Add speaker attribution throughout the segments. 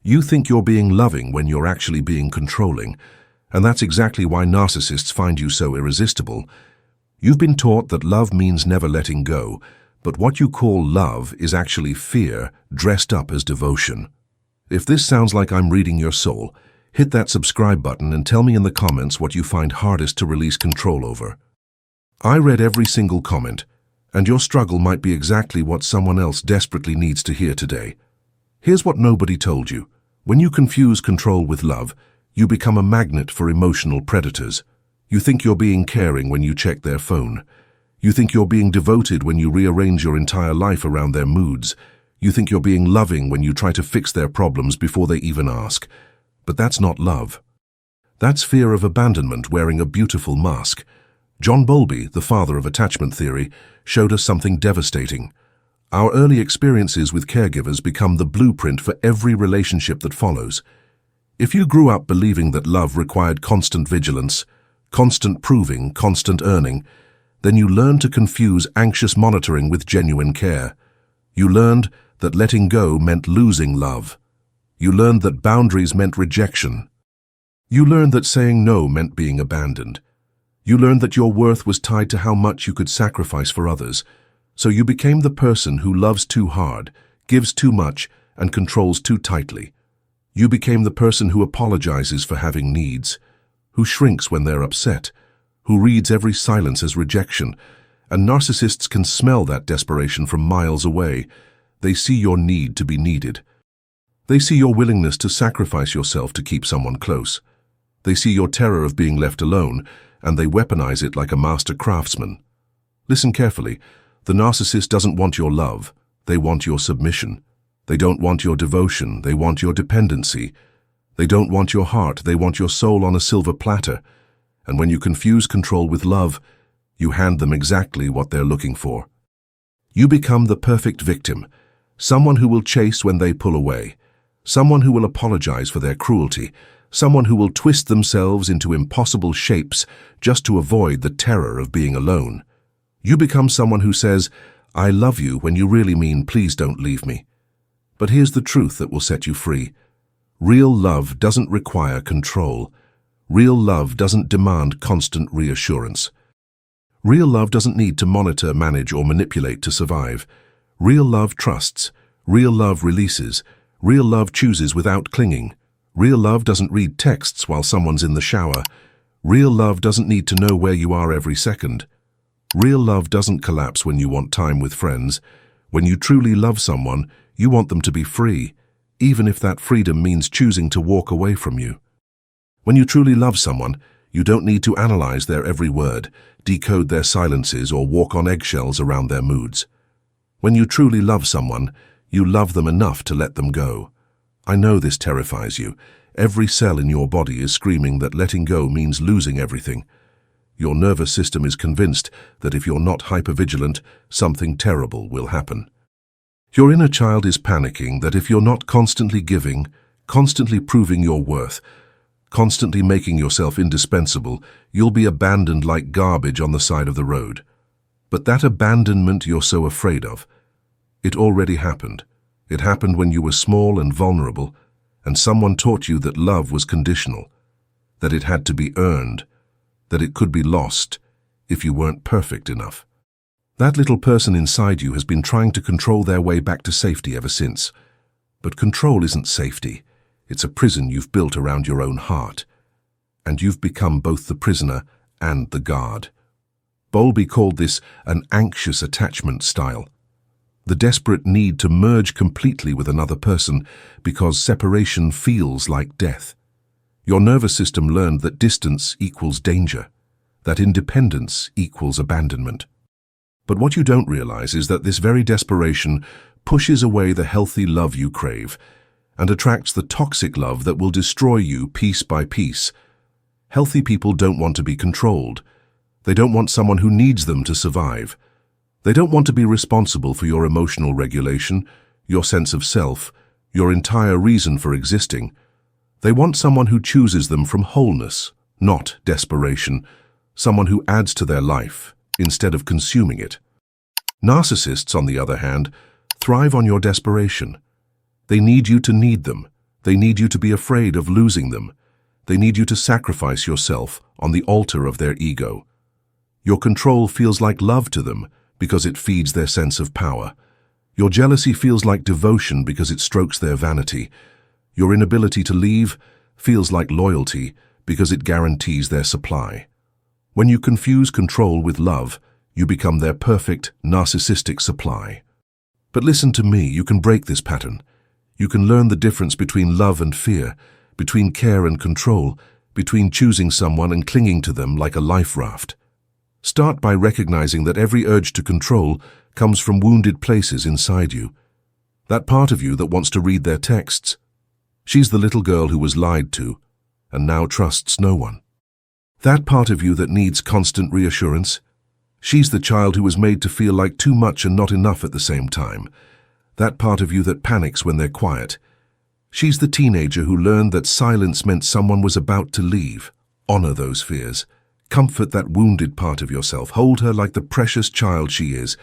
Speaker 1: You think you're being loving when you're actually being controlling, and that's exactly why narcissists find you so irresistible. You've been taught that love means never letting go, but what you call love is actually fear dressed up as devotion. If this sounds like I'm reading your soul, hit that subscribe button and tell me in the comments what you find hardest to release control over. I read every single comment, and your struggle might be exactly what someone else desperately needs to hear today. Here's what nobody told you. When you confuse control with love, you become a magnet for emotional predators. You think you're being caring when you check their phone. You think you're being devoted when you rearrange your entire life around their moods. You think you're being loving when you try to fix their problems before they even ask. But that's not love. That's fear of abandonment wearing a beautiful mask. John Bowlby, the father of attachment theory, showed us something devastating. Our early experiences with caregivers become the blueprint for every relationship that follows. If you grew up believing that love required constant vigilance, constant proving, constant earning, then you learned to confuse anxious monitoring with genuine care. You learned that letting go meant losing love. You learned that boundaries meant rejection. You learned that saying no meant being abandoned. You learned that your worth was tied to how much you could sacrifice for others. So you became the person who loves too hard, gives too much, and controls too tightly. You became the person who apologizes for having needs, who shrinks when they're upset, who reads every silence as rejection. And narcissists can smell that desperation from miles away. They see your need to be needed. They see your willingness to sacrifice yourself to keep someone close. They see your terror of being left alone, and they weaponize it like a master craftsman. Listen carefully. The narcissist doesn't want your love, they want your submission. They don't want your devotion, they want your dependency. They don't want your heart, they want your soul on a silver platter. And when you confuse control with love, you hand them exactly what they're looking for. You become the perfect victim, someone who will chase when they pull away, someone who will apologize for their cruelty, someone who will twist themselves into impossible shapes just to avoid the terror of being alone. You become someone who says, "I love you," when you really mean, "Please don't leave me." But here's the truth that will set you free. Real love doesn't require control. Real love doesn't demand constant reassurance. Real love doesn't need to monitor, manage, or manipulate to survive. Real love trusts. Real love releases. Real love chooses without clinging. Real love doesn't read texts while someone's in the shower. Real love doesn't need to know where you are every second. Real love doesn't collapse when you want time with friends. When you truly love someone, you want them to be free, even if that freedom means choosing to walk away from you. When you truly love someone, you don't need to analyze their every word, decode their silences, or walk on eggshells around their moods. When you truly love someone, you love them enough to let them go. I know this terrifies you. Every cell in your body is screaming that letting go means losing everything. Your nervous system is convinced that if you're not hypervigilant, something terrible will happen. Your inner child is panicking that if you're not constantly giving, constantly proving your worth, constantly making yourself indispensable, you'll be abandoned like garbage on the side of the road. But that abandonment you're so afraid of, it already happened. It happened when you were small and vulnerable, and someone taught you that love was conditional, that it had to be earned, that it could be lost if you weren't perfect enough. That little person inside you has been trying to control their way back to safety ever since. But control isn't safety. It's a prison you've built around your own heart. And you've become both the prisoner and the guard. Bowlby called this an anxious attachment style. The desperate need to merge completely with another person because separation feels like death. Your nervous system learned that distance equals danger, that independence equals abandonment. But what you don't realize is that this very desperation pushes away the healthy love you crave and attracts the toxic love that will destroy you piece by piece. Healthy people don't want to be controlled. They don't want someone who needs them to survive. They don't want to be responsible for your emotional regulation, your sense of self, your entire reason for existing. They want someone who chooses them from wholeness, not desperation, someone who adds to their life instead of consuming it. Narcissists, on the other hand, thrive on your desperation. They need you to need them. They need you to be afraid of losing them. They need you to sacrifice yourself on the altar of their ego. Your control feels like love to them because it feeds their sense of power. Your jealousy feels like devotion because it strokes their vanity. Your inability to leave feels like loyalty because it guarantees their supply. When you confuse control with love, you become their perfect, narcissistic supply. But listen to me, you can break this pattern. You can learn the difference between love and fear, between care and control, between choosing someone and clinging to them like a life raft. Start by recognizing that every urge to control comes from wounded places inside you. That part of you that wants to read their texts. She's the little girl who was lied to and now trusts no one. That part of you that needs constant reassurance. She's the child who was made to feel like too much and not enough at the same time. That part of you that panics when they're quiet. She's the teenager who learned that silence meant someone was about to leave. Honor those fears. Comfort that wounded part of yourself. Hold her like the precious child she is.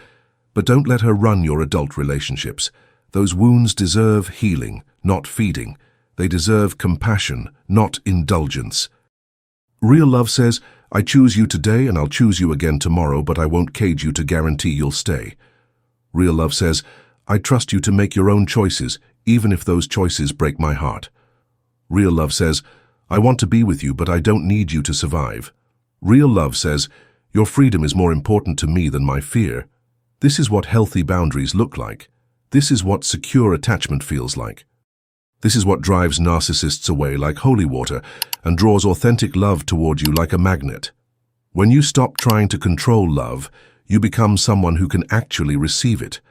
Speaker 1: But don't let her run your adult relationships. Those wounds deserve healing, not feeding. They deserve compassion, not indulgence. Real love says, I choose you today and I'll choose you again tomorrow, but I won't cage you to guarantee you'll stay. Real love says, I trust you to make your own choices, even if those choices break my heart. Real love says, I want to be with you, but I don't need you to survive. Real love says, your freedom is more important to me than my fear. This is what healthy boundaries look like. This is what secure attachment feels like. This is what drives narcissists away like holy water and draws authentic love toward you like a magnet. When you stop trying to control love, you become someone who can actually receive it.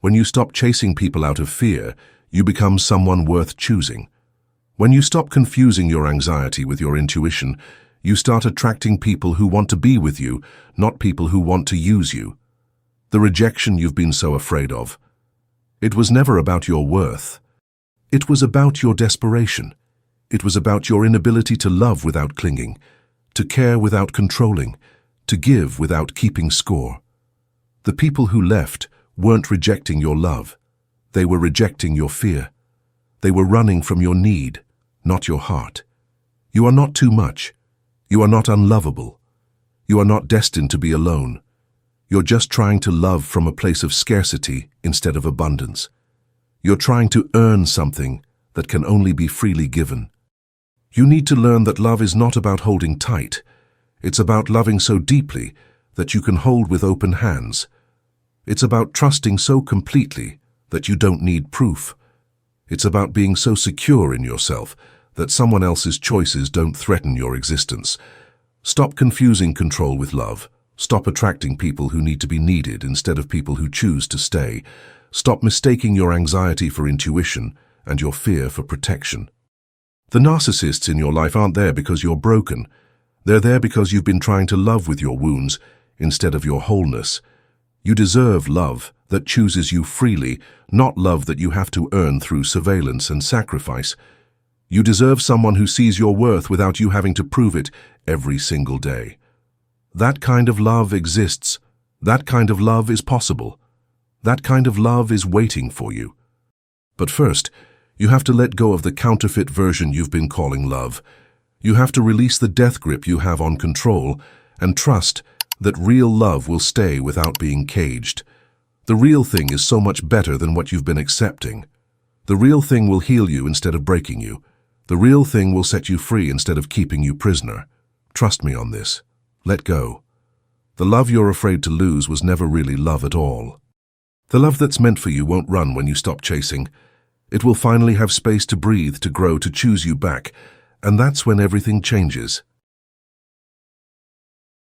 Speaker 1: When you stop chasing people out of fear, you become someone worth choosing. When you stop confusing your anxiety with your intuition, you start attracting people who want to be with you, not people who want to use you. The rejection you've been so afraid of. It was never about your worth. It was about your desperation. It was about your inability to love without clinging, to care without controlling, to give without keeping score. The people who left weren't rejecting your love. They were rejecting your fear. They were running from your need, not your heart. You are not too much. You are not unlovable. You are not destined to be alone. You're just trying to love from a place of scarcity instead of abundance. You're trying to earn something that can only be freely given. You need to learn that love is not about holding tight. It's about loving so deeply that you can hold with open hands. It's about trusting so completely that you don't need proof. It's about being so secure in yourself that someone else's choices don't threaten your existence. Stop confusing control with love. Stop attracting people who need to be needed instead of people who choose to stay. Stop mistaking your anxiety for intuition and your fear for protection. The narcissists in your life aren't there because you're broken. They're there because you've been trying to love with your wounds instead of your wholeness. You deserve love that chooses you freely, not love that you have to earn through surveillance and sacrifice. You deserve someone who sees your worth without you having to prove it every single day. That kind of love exists. That kind of love is possible. That kind of love is waiting for you. But first, you have to let go of the counterfeit version you've been calling love. You have to release the death grip you have on control and trust that real love will stay without being caged. The real thing is so much better than what you've been accepting. The real thing will heal you instead of breaking you. The real thing will set you free instead of keeping you prisoner. Trust me on this. Let go. The love you're afraid to lose was never really love at all. The love that's meant for you won't run when you stop chasing. It will finally have space to breathe, to grow, to choose you back, and that's when everything changes.